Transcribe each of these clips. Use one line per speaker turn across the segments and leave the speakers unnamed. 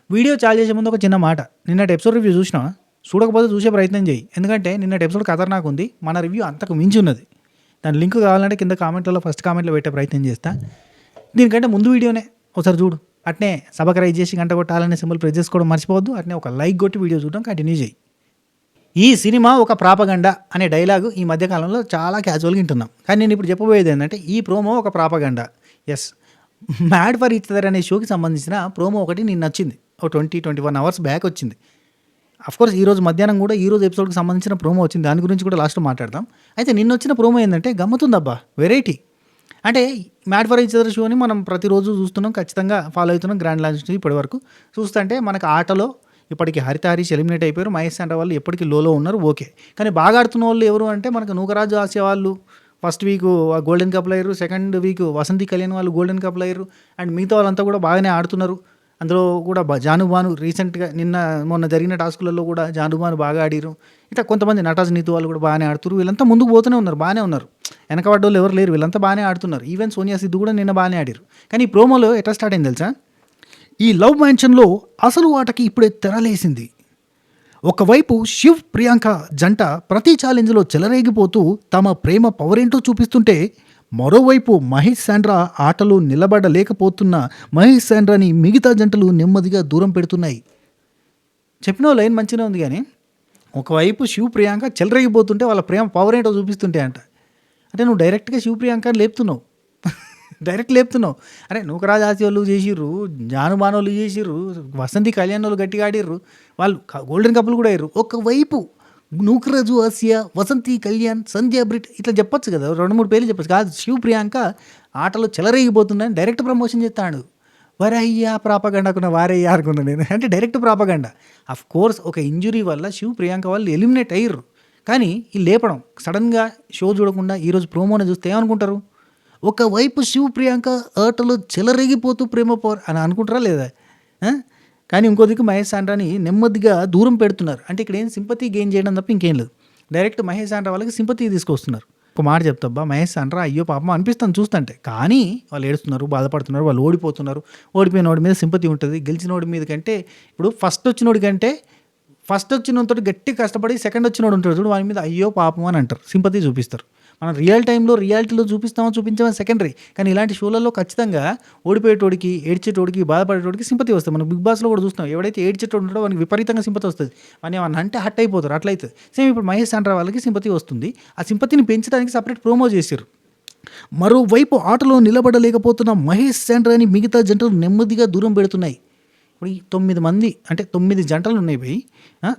Video చాలు చేసే ముందు ఒక చిన్న మాట. నిన్నటి ఎపిసోడ్ రివ్యూ చూసినావా? చూడకపోతే చూసే ప్రయత్నం చేయి. ఎందుకంటే నిన్నటి ఎపిసోడ్ ఖతర్నాక్ ఉంది. మన రివ్యూ అంతకు మించి ఉన్నది. దాని లింక్ కావాలంటే కింద కామెంట్లలో ఫస్ట్ కామెంట్లో పెట్టే ప్రయత్నం చేస్తా. దీనికంటే ముందు వీడియోనే ఒకసారి చూడు. అట్నే సబ్స్క్రైబ్ చేసి గంట కొట్టాలనే సింబల్ ప్రెస్ చేసుకోవడం మర్చిపోవద్దు. అట్నే ఒక లైక్ కొట్టి వీడియో చూడడం కంటిన్యూ చేయి. ఈ సినిమా ఒక ప్రాపగండా అనే డైలాగు ఈ మధ్యకాలంలో చాలా క్యాజువల్గా వింటున్నాం. కానీ నేను ఇప్పుడు చెప్పబోయేది ఏంటంటే ఈ ప్రోమో ఒక propaganda. Yes, mad for each other అనే షోకి సంబంధించిన ప్రోమో ఒకటి నేను నచ్చింది. ఒక 21 అవర్స్ బ్యాక్ వచ్చింది. అఫ్కోర్స్ ఈరోజు మధ్యాహ్నం కూడా ఈరోజు ఎపిసోడ్కి సంబంధించిన ప్రోమో వచ్చింది. దాని గురించి కూడా లాస్ట్లో మాట్లాడతాం. అయితే నిన్న వచ్చిన ప్రోమో ఏంటంటే గమ్మతుందబ్బా, వెరైటీ. అంటే మ్యాడ్ ఫర్ ఈచ్ అదర్ షోని మనం ప్రతిరోజు చూస్తున్నాం, ఖచ్చితంగా ఫాలో అవుతున్నాం. గ్రాండ్ లాంచ్ నుంచి ఇప్పటి వరకు చూస్తుంటే మనకు ఆటలో ఇప్పటికి హరిత హరీష్ ఎలిమినేట్ అయిపోయారు. మహేష్ అంటే వాళ్ళు ఎప్పటికీ లోలో ఉన్నారు, ఓకే. కానీ బాగా ఆడుతున్న వాళ్ళు ఎవరు అంటే మనకు నూకరాజు ఆసియా వాళ్ళు ఫస్ట్ వీక్ గోల్డెన్ కప్లు అయ్యారు, సెకండ్ వీక్ వసంతి కళ్యాణ్ వాళ్ళు గోల్డెన్ కప్లు అయ్యారు. అండ్ మిగతా వాళ్ళంతా కూడా బాగానే ఆడుతున్నారు. అందులో కూడా జానుబాను రీసెంట్గా మొన్న జరిగిన టాస్కులలో కూడా జానుబాను బాగా ఆడిరు. ఇట్లా కొంతమంది నటాజ్ నీతు వాళ్ళు కూడా బాగానే ఆడుతున్నారు. వీళ్ళంతా ముందుకు పోతూనే ఉన్నారు, బాగానే ఉన్నారు. వెనకబడ్డ వాళ్ళు ఎవరు లేరు, వీళ్ళంతా బాగానే ఆడుతున్నారు. ఈవెన్ సోనియా సిద్ధు కూడా నిన్న బాగానే ఆడిరు. కానీ ఈ ప్రోమోలో ఎట్లా స్టార్ట్ అయింది తెలుసా? ఈ లవ్ మ్యాన్షన్లో అసలు ఆటకి ఇప్పుడే తెరలేసింది. ఒకవైపు శివ్ ప్రియాంక జంట ప్రతి ఛాలెంజ్లో చెలరేగిపోతూ తమ ప్రేమ పవరేంటో చూపిస్తుంటే, మరోవైపు మహేష్ శాండ్రా ఆటలో నిలబడలేకపోతున్న మహేష్ శాండ్రాని మిగతా జంటలు నెమ్మదిగా దూరం పెడుతున్నాయి. చెప్పిన లైన్ మంచిగా ఉంది, కానీ ఒకవైపు శివ్ ప్రియాంక చెలరేగిపోతుంటే వాళ్ళ ప్రేమ పవర్ ఏంటో చూపిస్తుంటే అంటే నువ్వు డైరెక్ట్గా శివ్ ప్రియాంకని లేపుతున్నావు. డైరెక్ట్ లేపుతున్నావు. అరే నూకరాజు ఆసి వాళ్ళు చేసిర్రు, జానుబానోళ్ళు చేసిర్రు, వసంతి కళ్యాణ్ వాళ్ళు గట్టిగా ఆడిర్రు, వాళ్ళు గోల్డెన్ కప్పులు కూడా అయ్యారు. ఒకవైపు నూకరాజు ఆసియా, వసంతి కళ్యాణ్, సంధ్యా బ్రిట్ ఇట్లా చెప్పొచ్చు కదా, 2-3 పేర్లు చెప్పచ్చు. కాదు, శివ్ ప్రియాంక ఆటలో చెలరేగిపోతుందని డైరెక్ట్ ప్రమోషన్ చేస్తాడు. వరయ్యా ప్రాపగండాకున్న వారయ్యా అనుకున్నా నేను. అంటే డైరెక్ట్ ప్రాపగండా. అఫ్ కోర్స్ ఒక ఇంజురీ వల్ల శివ్ ప్రియాంక వాళ్ళు ఎలిమినేట్ అయ్యారు. కానీ ఈ లేపడం సడన్గా షో చూడకుండా ఈరోజు ప్రోమోని చూస్తే ఏమనుకుంటారు? ఒకవైపు శివ్ ప్రియాంక ఆటలో చెలరేగిపోతూ ప్రేమ పవర్ అని అనుకుంటారా లేదా? కానీ ఇంకో దిక్కు మహేష్ శాండ్రాని నెమ్మదిగా దూరం పెడుతున్నారు. అంటే ఇక్కడ ఏం సింపతి గెయిన్ చేయడం తప్ప ఇంకేం లేదు. డైరెక్ట్ మహేష్ శాండ్రా వాళ్ళకి సింపతి తీసుకొస్తున్నారు. ఒక మాట చెప్తాబ్బా, మహేష్ శాండ్రా అయ్యో పాపం అనిపిస్తాను చూస్తుంటే. కానీ వాళ్ళు ఏడుస్తున్నారు, బాధపడుతున్నారు, వాళ్ళు ఓడిపోతున్నారు. ఓడిపోయిన వాడి మీద సింపతి ఉంటుంది, గెలిచిన వాడి మీద కంటే. ఇప్పుడు ఫస్ట్ వచ్చినోడితో గట్టి కష్టపడి సెకండ్ వచ్చినోడు ఉంటాడు చూడు, వాడి మీద అయ్యో పాపం అని అంటారు, సింపతి చూపిస్తారు. మనం రియాలిటీలో చూపించామని సెకండరీ. కానీ ఇలాంటి షోలలో ఖచ్చితంగా ఓడిపోయేటోడికి, ఏడ్చేటోడికి, బాధపడేటోడికి సింపతి వస్తుంది. మనం బిగ్ బాస్లో కూడా చూస్తాం, ఎవడైతే ఏడ్చేటోడు ఉంటాడో వానికి విపరీతంగా సింపతి వస్తుంది. వాడిని ఏమన్నా అంటే హట్ అయిపోతారు. అట్లయితే సేమ్ ఇప్పుడు మహేష్ శాండ్రా వాళ్ళకి సింపతి వస్తుంది. ఆ సింపతిని పెంచడానికి సపరేట్ ప్రోమో చేశారు. మరోవైపు ఆటలో నిలబడలేకపోతున్న మహేష్ శాండ్రాని మిగతా జంటలు నెమ్మదిగా దూరం పెడుతున్నాయి. ఇప్పుడు ఈ 9 మంది, అంటే 9 జంటలు ఉన్నాయి భయ్,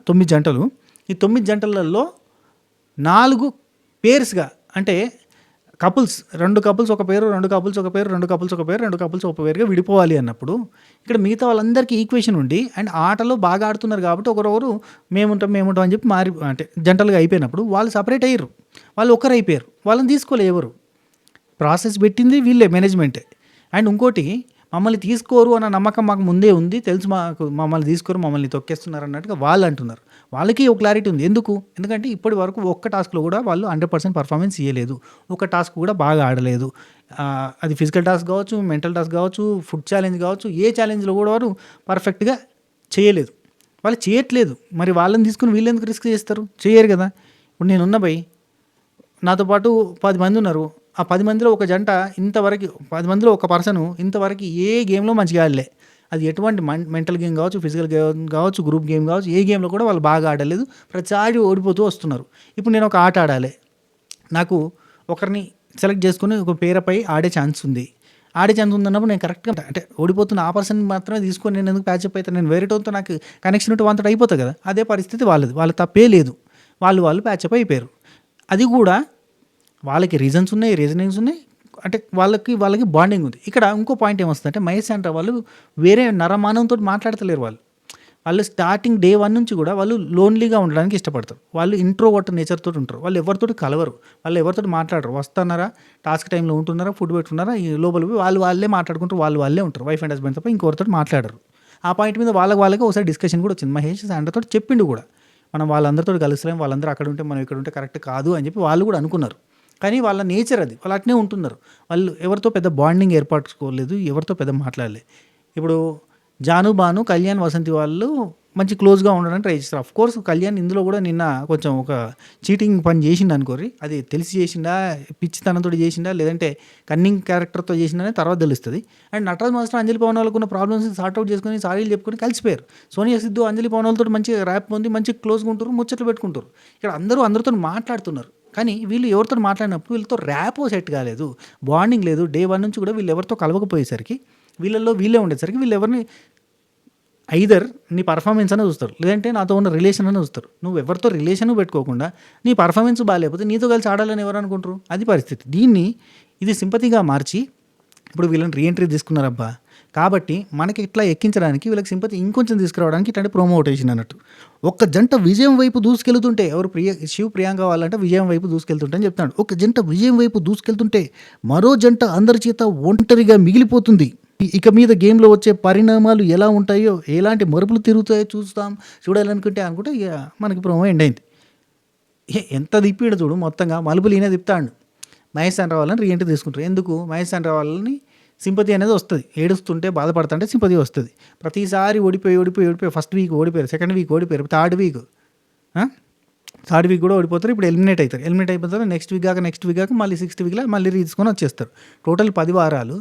9 జంటలు. ఈ 9 జంటలలో 4 పేర్స్గా, అంటే కపుల్స్, 2 కపుల్స్ ఒక పేరు, 2 కపుల్స్ ఒక పేరు, 2 కపుల్స్ ఒక పేరు, 2 కపుల్స్ ఒక పేరుగా విడిపోవాలి అన్నప్పుడు ఇక్కడ మిగతా వాళ్ళందరికీ ఈక్వేషన్ ఉండి అండ్ ఆటలో బాగా ఆడుతున్నారు కాబట్టి ఒకరొకరు మేముంటాం అని చెప్పి అంటే జంటలుగా అయిపోయినప్పుడు వాళ్ళు సపరేట్ అయ్యారు. వాళ్ళు ఒకరు అయిపోయారు. వాళ్ళని తీసుకోలే ఎవరు. ప్రాసెస్ పెట్టింది వీళ్ళే, మేనేజ్మెంటే. అండ్ ఇంకోటి, మమ్మల్ని తీసుకోరు అన్న నమ్మకం మాకు ముందే ఉంది, తెలుసు మాకు మమ్మల్ని తీసుకోరు, మమ్మల్ని తొక్కేస్తున్నారు అన్నట్టుగా వాళ్ళు అంటున్నారు. వాళ్ళకి ఒక క్లారిటీ ఉంది. ఎందుకంటే ఇప్పటి వరకు ఒక్క టాస్క్లో కూడా వాళ్ళు 100% పర్ఫార్మెన్స్ ఇవ్వలేదు. ఒక టాస్క్ కూడా బాగా ఆడలేదు. అది ఫిజికల్ టాస్క్ కావచ్చు, మెంటల్ టాస్క్ కావచ్చు, ఫుడ్ ఛాలెంజ్ కావచ్చు, ఏ ఛాలెంజ్లో కూడా వారు పర్ఫెక్ట్గా చేయలేదు. వాళ్ళు చేయట్లేదు. మరి వాళ్ళని తీసుకుని వీళ్ళు ఎందుకు రిస్క్ చేస్తారు? చేయరు కదా. ఇప్పుడు నేనున్న భయ్, నాతో పాటు 10 మంది ఉన్నారు. ఆ 10 మందిలో ఒక జంట ఇంతవరకు, 10 మందిలో ఒక పర్సను ఇంతవరకు ఏ గేమ్లో మంచిగా ఆడలే. అది ఎటువంటి మెంటల్ గేమ్ కావచ్చు, ఫిజికల్ గేమ్ కావచ్చు, గ్రూప్ గేమ్ కావచ్చు, ఏ గేమ్లో కూడా వాళ్ళు బాగా ఆడలేదు. ప్రతిసారి ఓడిపోతూ వస్తున్నారు. ఇప్పుడు నేను ఒక ఆట ఆడాలి, నాకు ఒకరిని సెలెక్ట్ చేసుకుని ఒక పేరుపై ఆడే ఛాన్స్ ఉంది. ఉందన్నప్పుడు నేను కరెక్ట్గా, అంటే ఓడిపోతున్న ఆ పర్సన్ మాత్రమే తీసుకొని నేను ఎందుకు ప్యాచప్ అవుతాను? నేను వేరేటోతో నాకు కనెక్షన్ ఉంటే వాళ్ళతో అయిపోతుంది కదా. అదే పరిస్థితి వాళ్ళది. వాళ్ళ తప్పే లేదు. వాళ్ళు ప్యాచప్ అయిపోయారు. అది కూడా వాళ్ళకి రీజనింగ్స్ ఉన్నాయి. అంటే వాళ్ళకి బాండింగ్ ఉంది. ఇక్కడ ఇంకో పాయింట్ ఏమొస్తుందంటే మహేష్ శాండ్రా వాళ్ళు వేరే నరమానంతో మాట్లాడతలేరు. వాళ్ళు స్టార్టింగ్ డే 1 నుంచి కూడా వాళ్ళు లోన్లీగా ఉండడానికి ఇష్టపడతారు. వాళ్ళు ఇంట్రోవర్ట్ నేచర్తో ఉంటారు. వాళ్ళు ఎవరితోటి కలవరు, వాళ్ళు ఎవరితోటి మాట్లాడరు. వస్తున్నారా, టాస్క్ టైంలో ఉంటున్నారా, ఫుడ్ పెట్టుకున్నారా, ఈ లోపల పోయి వాళ్ళే మాట్లాడుకుంటారు. వాళ్ళే ఉంటారు. వైఫ్ అండ్ హస్బెండ్ తప్ప ఇంకొకరితో మాట్లాడరు. ఆ పాయింట్ మీద వాళ్ళకి ఒకసారి డిస్కషన్ కూడా వచ్చింది. మహేష్ శాండ్రాతో చెప్పిండు కూడా, మనం వాళ్ళందరితో కలుస్తలేం, వాళ్ళందరూ అక్కడ ఉంటే మనం ఇక్కడ ఉంటే కరెక్ట్ కాదు అని చెప్పి వాళ్ళు కూడా అనుకున్నారు. కానీ వాళ్ళ నేచర్ అది, వాళ్ళు అట్నే ఉంటున్నారు. వాళ్ళు ఎవరితో పెద్ద బాండింగ్ ఏర్పరచుకోలేదు, ఎవరితో పెద్ద మాట్లాడలేదు. ఇప్పుడు జాను, బాను, కళ్యాణ్, వసంతి వాళ్ళు మంచి క్లోజ్‌గా ఉండడానికి ట్రై చేస్తారు. ఆఫ్‌కోర్స్ కళ్యాణ్ ఇందులో కూడా నిన్న కొంచెం ఒక చీటింగ్ పని చేసిండు అనుకోర్రి. అది తెలిసి చేసిండా, పిచ్చితనంతోటి చేసిండా, లేదంటే కన్నింగ్ క్యారెక్టర్‌తో చేసిండా అనేది తర్వాత తెలుస్తది. అండ్ నటరాజ్ మాస్టర్, అంజలి పవన్ వాళ్ళకున్న ప్రాబ్లమ్స్‌ని సార్ట్ ఔట్ చేసుకొని, సారీలు చెప్పుకొని కలిసిపోయారు. సోనియా సిద్ధు, అంజలి పవన్ వాళ్ళతోటి మంచిగా ర్యాప్ ఉంది, మంచిగా క్లోజ్‌గా ఉంటుర్రు, ముచ్చట్లు పెట్టుకుంటుర్రు. ఇక్కడ అందరూ అందరితోని మాట్లాడుతున్నారు. కానీ వీళ్ళు ఎవరితోని మాట్లాడినప్పుడు వీళ్ళతో ర్యాపో సెట్ కాలేదు. బాండింగ్ లేదు. డే 1 నుంచి కూడా వీళ్ళు ఎవరితో కలవకపోయేసరికి, వీళ్ళల్లో వీళ్ళే ఉండేసరికి వీళ్ళెవరిని ఐదర్ నీ పర్ఫార్మెన్స్ అనే చూస్తారు, లేదంటే నాతో ఉన్న రిలేషన్ అనే చూస్తారు. నువ్వు ఎవరితో రిలేషన్ పెట్టుకోకుండా నీ పర్ఫార్మెన్స్ బాగాలేకపోతే నీతో కలిసి ఆడాలని ఎవరు అనుకుంటారు? అది పరిస్థితి. దీన్ని ఇది సింపతిగా మార్చి ఇప్పుడు వీళ్ళని రీఎంట్రీ తీసుకున్నారబ్బా, కాబట్టి మనకి ఇట్లా ఎక్కించడానికి వీళ్ళకి సింపతి ఇంకొంచెం తీసుకురావడానికి ఇట్లాంటి ప్రమోటేషన్ అన్నట్టు. ఒక్క జంట విజయం వైపు దూసుకెళ్తుంటే, ఎవరు శివ్ ప్రియాంక వాళ్ళంటే విజయం వైపు దూసుకెళ్తుంటే అని చెప్తాడు. ఒక జంట విజయం వైపు దూసుకెళ్తుంటే మరో జంట అందరి చేత ఒంటరిగా మిగిలిపోతుంది. ఇక మీద గేమ్లో వచ్చే పరిణామాలు ఎలా ఉంటాయో, ఎలాంటి మరుపులు తిరుగుతాయో చూడాలనుకుంటే ఇక మనకి ప్రోమో ఎండ్ అయింది. ఎంత తిప్పిడు చూడు, మొత్తంగా మలుపులు ఈయన తిప్పుతాడు. మహేష్ చంద్ర వాళ్ళని రీఎంట్రీ తీసుకుంటారు. ఎందుకు? మహేష్ చంద్ర వాళ్ళని సింపతి అనేది వస్తుంది. ఏడుస్తుంటే బాధపడుతుంటే సింపతి వస్తుంది. ప్రతిసారి ఓడిపోయి ఫస్ట్ వీక్ ఓడిపోయారు, సెకండ్ వీక్ ఓడిపోయారు, థర్డ్ వీక్ కూడా ఓడిపోతారు. ఇప్పుడు ఎలిమినేట్ అయిపోతారు. నెక్స్ట్ వీక్ కాక మళ్ళీ 6th వీక్లో మళ్ళీ తీసుకొని వచ్చేస్తారు. టోటల్ 10 వారాలు.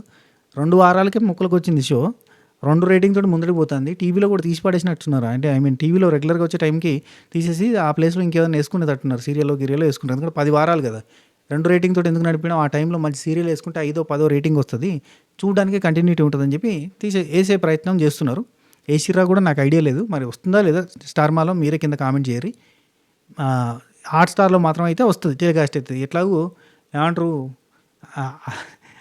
2 వారాలకే ముక్కలకు వచ్చింది షో. 2 రేటింగ్ తోటి ముందరికి పోతుంది. టీవీలో కూడా తీసి పడేసినట్టున్నారు. అంటే టీవీలో రెగ్యులర్గా వచ్చే టైంకి తీసేసి ఆ ప్లేస్లో ఇంకేదైనా వేసుకునేటట్టున్నారు. సీరియల్లో వేసుకుంటారు. ఎందుకంటే 10 వారాలు కదా, 2 రేటింగ్ తోటి ఎందుకు నడిపినా, ఆ టైంలో మంచి సీరియల్ వేసుకుంటే 5వ 10వ రేటింగ్ వస్తుంది, చూడడానికి కంటిన్యూటీ ఉంటుందని చెప్పి వేసే ప్రయత్నం చేస్తున్నారు. ఏసిరా కూడా నాకు ఐడియా లేదు, మరి వస్తుందా లేదా స్టార్మాలో మీరే కింద కామెంట్ చేయరు. హాట్‌స్టార్లో మాత్రం అయితే వస్తుంది, టెలికాస్ట్ అవుతుంది. ఎట్లాగూ ఏమంటారు,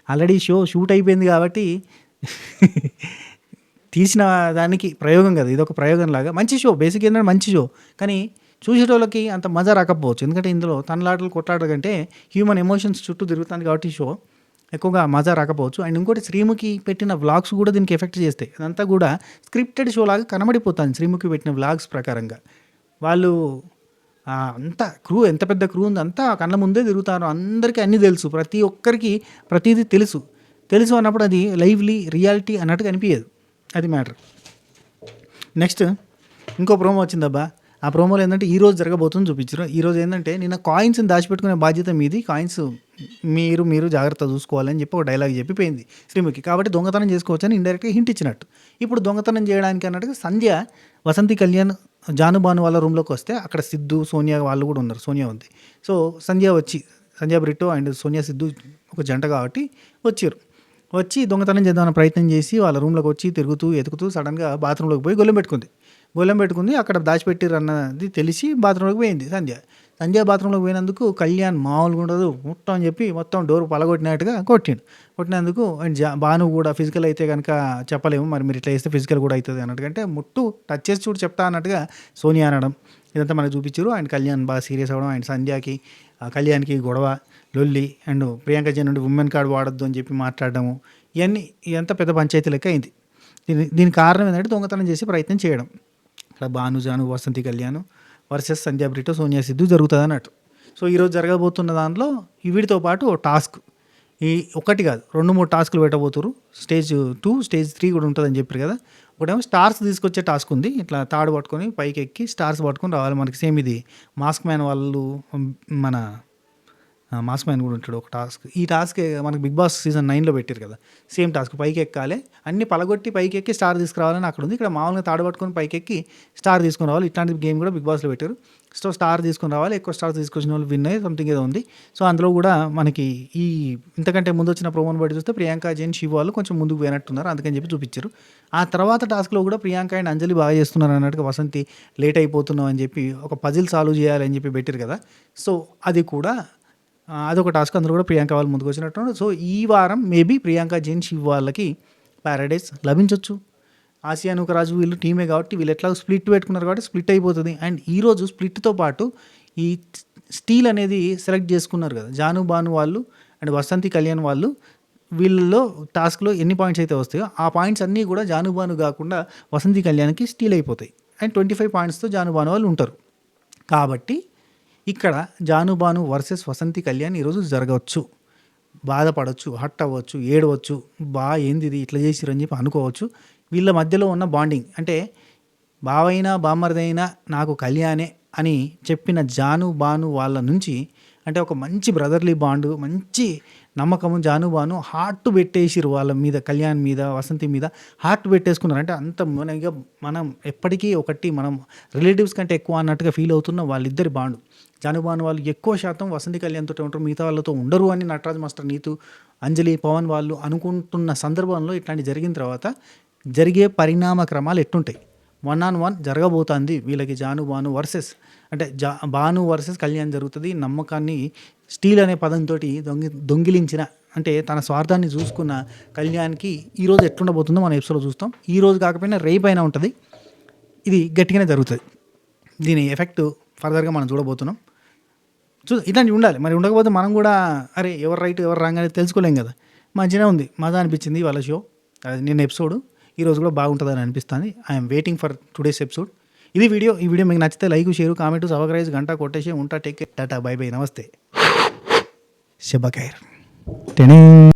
ఆల్రెడీ షూట్ అయిపోయింది కాబట్టి తీసిన దానికి ప్రయోగం కదా, ఇదొక ప్రయోగం లాగా. మంచి షో, బేసిక్ ఏంటంటే మంచి షో, కానీ చూసేటోళ్ళకి అంత మజా రాకపోవచ్చు. ఎందుకంటే ఇందులో తనలాటలు కొట్లాటలు కంటే హ్యూమన్ ఎమోషన్స్ చుట్టూ తిరుగుతుంది కాబట్టి షో ఎక్కువగా మజా రాకపోవచ్చు. అండ్ ఇంకోటి, శ్రీముఖి పెట్టిన వ్లాగ్స్ కూడా దీనికి ఎఫెక్ట్ చేస్తాయి. అదంతా కూడా స్క్రిప్టెడ్ షో లాగా కనబడిపోతుంది శ్రీముఖి పెట్టిన వ్లాగ్స్ ప్రకారంగా. వాళ్ళు అంత క్రూ, ఎంత పెద్ద క్రూ ఉంది, అంతా కళ్ళ ముందే తిరుగుతారు. అందరికీ అన్నీ తెలుసు, ప్రతి ఒక్కరికి ప్రతిదీ తెలుసు అన్నప్పుడు అది లైవ్లీ రియాలిటీ అన్నట్టుగా అనిపించదు. అది మ్యాటర్. నెక్స్ట్ ఇంకో ప్రోమో వచ్చిందబ్బా. ఆ ప్రోమోలో ఏంటంటే ఈరోజు జరగబోతుంది చూపించారు. ఈరోజు ఏంటంటే, నిన్న కాయిన్స్ని దాచిపెట్టుకునే బాధ్యత మీది, కాయిన్స్ మీరు జాగ్రత్త చూసుకోవాలని చెప్పి ఒక డైలాగ్ చెప్పిపోయింది శ్రీముఖి. కాబట్టి దొంగతనం చేసుకోవచ్చని ఇండైరెక్ట్గా హింట్ ఇచ్చినట్టు. ఇప్పుడు దొంగతనం చేయడానికి అన్నట్టుగా సంధ్య, వసంతి, కళ్యాణ్, జాను, బాను వాళ్ళ రూమ్లోకి వస్తే అక్కడ సిద్ధు, సోనియా వాళ్ళు కూడా ఉన్నారు. సోనియా ఉంది. So Sandhya Brito and Sonia Siddhu ఒక జంట కాబట్టి వచ్చి దొంగతనం చేద్దామని ప్రయత్నం చేసి వాళ్ళ రూమ్లోకి వచ్చి ఎతుకుతూ సడన్గా బాత్రూంలోకి పోయి గొల్లెం పెట్టుకుంది. అక్కడ దాచిపెట్టిర్రు అన్నది తెలిసి బాత్రూంలోకి పోయింది సంధ్య బాత్రూంలోకి పోయినందుకు కళ్యాణ్ మామూలుగా ఉండదు, ముట్టం అని చెప్పి మొత్తం డోర్ పలగొట్టినట్టుగా కొట్టినందుకు. అండ్ బాను కూడా ఫిజికల్ అయితే కనుక చెప్పలేము, మరి మీరు ఇట్లా చేస్తే ఫిజికల్ కూడా అవుతుంది అన్నట్టుకంటే, టచ్ చేసి చూడు చెప్తా అన్నట్టుగా సోనియా అనడం, ఇదంతా మనకు చూపించారు. అండ్ కళ్యాణ్ బాగా సీరియస్ అవ్వడం, అండ్ సంధ్యకి కళ్యాణ్కి గొడవ, లొల్లి, అండ్ ప్రియాంక జైన్ నుండి ఉమెన్ కార్డ్ వాడద్దు అని చెప్పి మాట్లాడడము, ఇదంతా పెద్ద పంచాయతీ లెక్క అయింది. దీనికి కారణం ఏంటంటే దొంగతనం చేసి ప్రయత్నం చేయడం. ఇక్కడ బాను, జాను, వసంతి, కళ్యాణ్ వర్సెస్ సంధ్య బ్రిటో, సోనియా సిద్ధు జరుగుతుంది అన్నట్టు. సో ఈరోజు జరగబోతున్న దాంట్లో వీటితో పాటు టాస్క్, ఈ ఒకటి కాదు 2-3 టాస్క్లు పెట్టబోతున్నారు. స్టేజ్ 2, స్టేజ్ 3 కూడా ఉంటుందని చెప్పారు కదా. ఒకటేమో స్టార్స్ తీసుకొచ్చే టాస్క్ ఉంది. ఇట్లా తాడు పట్టుకొని పైకి ఎక్కి స్టార్స్ పట్టుకొని రావాలి. మనకి సేమ్ ఇది మాస్క్ మ్యాన్ వాళ్ళు, మన మాస్క్ మ్యాన్ కూడా ఉంటాడు ఒక టాస్క్. ఈ టాస్క్ మనకి బిగ్ బాస్ సీజన్ 9లో పెట్టారు కదా, సేమ్ టాస్క్. పైకి ఎక్కాలి, అన్ని పలగొట్టి పైకి ఎక్కి స్టార్ తీసుకురావాలని అక్కడ ఉంది. ఇక్కడ మామూలుగా తాడు పట్టుకొని పైకి ఎక్కి స్టార్ తీసుకుని రావాలి. ఇట్లాంటి గేమ్ కూడా బిగ్ బాస్లో పెట్టారు. సో స్టార్ తీసుకుని రావాలి, ఎక్కువ స్టార్స్ తీసుకొచ్చిన వాళ్ళు విన్ అయ్యి సంథింగ్ ఏదో ఉంది. సో అందులో కూడా మనకి ఇంతకంటే ముందు వచ్చిన ప్రోమోని బట్టి చూస్తే ప్రియాంక, జైన్, శివ వాళ్ళు కొంచెం ముందుకు పోయినట్టున్నారు, అందుకని చెప్పి చూపించారు. ఆ తర్వాత టాస్క్లో కూడా ప్రియాంక అండ్ అంజలి బాగా చేస్తున్నారు అన్నట్టుగా, వసంతి లేట్ అయిపోతున్నాం అని చెప్పి ఒక పజిల్ సాల్వ్ చేయాలని చెప్పి పెట్టారు కదా. సో అది కూడా అదొక టాస్క్. అందులో కూడా ప్రియాంక వాళ్ళు ముందుకు వచ్చినట్టు. సో ఈ వారం మేబీ ప్రియాంక, జైన్, శివ్ వాళ్ళకి ప్యారడైజ్ లభించవచ్చు. ఆసియా, నూకరాజు వీళ్ళు టీమే కాబట్టి వీళ్ళు ఎట్లా స్ప్లిట్ పెట్టుకున్నారు కాబట్టి స్ప్లిట్ అయిపోతుంది. అండ్ ఈరోజు స్ప్లిట్తో పాటు ఈ స్టీల్ అనేది సెలెక్ట్ చేసుకున్నారు కదా, జాను, బాను వాళ్ళు అండ్ వసంతి, కళ్యాణ్ వాళ్ళు. వీళ్ళలో టాస్క్లో ఎన్ని పాయింట్స్ అయితే వస్తాయో ఆ పాయింట్స్ అన్నీ కూడా జాను, బాను కాకుండా వసంతి, కళ్యాణ్కి స్టీల్ అయిపోతాయి. అండ్ 25 పాయింట్స్తో జాను, బాను వాళ్ళు ఉంటారు. కాబట్టి ఇక్కడ జాను, బాను వర్సెస్ వసంతి, కళ్యాణ్ ఈరోజు జరగవచ్చు. బాధపడవచ్చు, హట్ అవ్వచ్చు, ఏడవచ్చు, ఏంది ఇది ఇట్లా చేసిరని చెప్పి అనుకోవచ్చు. వీళ్ళ మధ్యలో ఉన్న బాండింగ్ అంటే బావైనా బామ్మర్దైనా నాకు కళ్యాణే అని చెప్పిన జాను బాను వాళ్ళ నుంచి అంటే ఒక మంచి బ్రదర్లీ బాండు మంచి నమ్మకము జాను బాను హార్ట్ పెట్టేసిరు వాళ్ళ మీద కళ్యాణ్ మీద వసంతి మీద హార్ట్ పెట్టేసుకున్నారు అంటే అంత మనగా మనం ఎప్పటికీ ఒకటి మనం రిలేటివ్స్ కంటే ఎక్కువ అన్నట్టుగా ఫీల్ అవుతున్న వాళ్ళిద్దరి బాండు జాను బాను వాళ్ళు ఎక్కువ శాతం వసంతి కళ్యాణ్తో ఉంటారు మిగతా వాళ్ళతో ఉండరు అని నటరాజ్ మాస్టర్ నీతు అంజలి పవన్ వాళ్ళు అనుకుంటున్న సందర్భంలో ఇట్లాంటి జరిగిన తర్వాత జరిగే పరిణామ క్రమాలు ఎట్టుంటాయి 1-on-1 జరగబోతుంది వీళ్ళకి జాను బాను వర్సెస్ అంటే బాను వర్సెస్ కళ్యాణ్ జరుగుతుంది నమ్మకాన్ని స్టీల్ అనే పదంతో దొంగిలించిన అంటే తన స్వార్థాన్ని చూసుకున్న కళ్యాణ్కి ఈరోజు ఎట్లుండబోతుందో మనం ఎపిసోడ్లో చూస్తాం ఈ రోజు కాకపోయినా రేపు అయినా ఉంటుంది ఇది గట్టిగానే జరుగుతుంది దీని ఎఫెక్ట్ ఫర్దర్గా మనం చూడబోతున్నాం ఇట్లాంటివి ఉండాలి మరి ఉండకపోతే మనం కూడా అరే ఎవరు రైట్ ఎవరు రాంగ్ అనేది తెలుసుకోలేం కదా మంచిగా ఉంది మజా అనిపించింది వాళ్ళ షో అది నిన్న ఎపిసోడ్ ఈరోజు కూడా బాగుంటుందని అనిపిస్తుంది I'm waiting for today's episode ఇది వీడియో ఈ వీడియో మీకు నచ్చితే లైక్ షేర్ కామెంట్ సబ్స్క్రైబ్ గంట కొట్టేసి ఉంటా take care tata bye by నమస్తే శుభ ఖైర్.